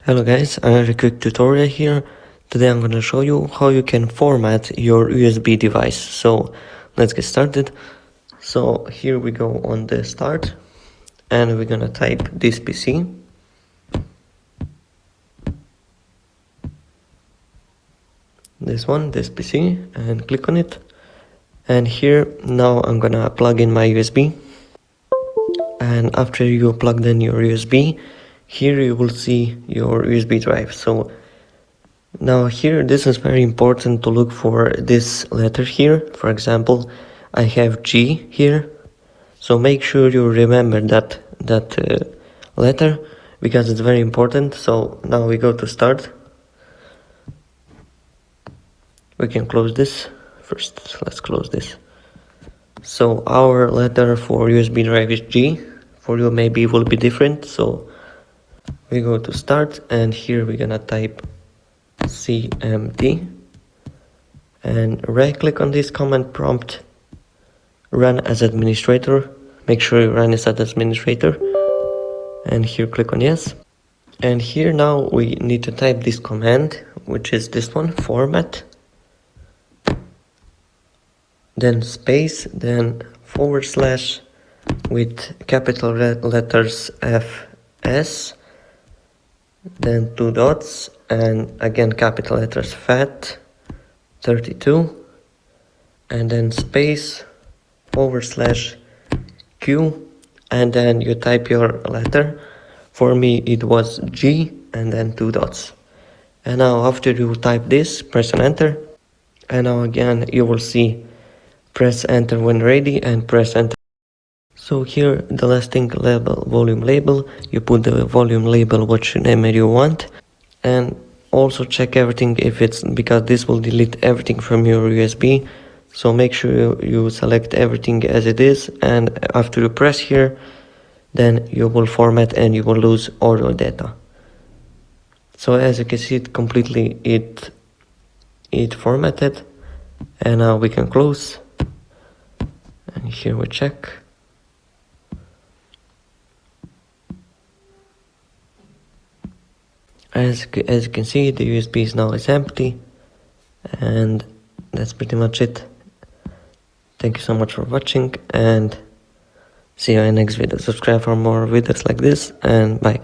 Hello guys, I have a quick tutorial here. Today I'm going to show you how you can format your USB device. So let's get started. So here we go on the start and we're going to type this PC. This PC, and click on it. And here now I'm going to plug in my USB. And after you plugged in your USB, here you will see your USB drive. So now here, this is very important to look for this letter here. For example, I have G here. So make sure you remember that letter, because it's very important. So now we go to start. We can close this. First, let's close this. So our letter for USB drive is G. For you maybe it will be different. So we go to start and here we're gonna type CMD and right click on this command prompt, run as administrator. Make sure you run as administrator and here click on yes. And here now we need to type this command, which is this one, format, then space, then / with capital letters FS, then 2 dots, and again capital letters FAT32, and then space / Q, and then you type your letter. For me it was G and then 2 dots. And now after you type this, press on enter, and now again you will see press enter when ready and press enter. So here the last thing, volume label, you put the volume label which name you want, and also check everything if it's, because this will delete everything from your USB. So make sure you select everything as it is, and after you press here, then you will format and you will lose all your data. So as you can see, it completely it formatted, and now we can close, and here we check. As you can see, the USB is now empty, and that's pretty much it. Thank you so much for watching, and see you in the next video. Subscribe for more videos like this, and bye.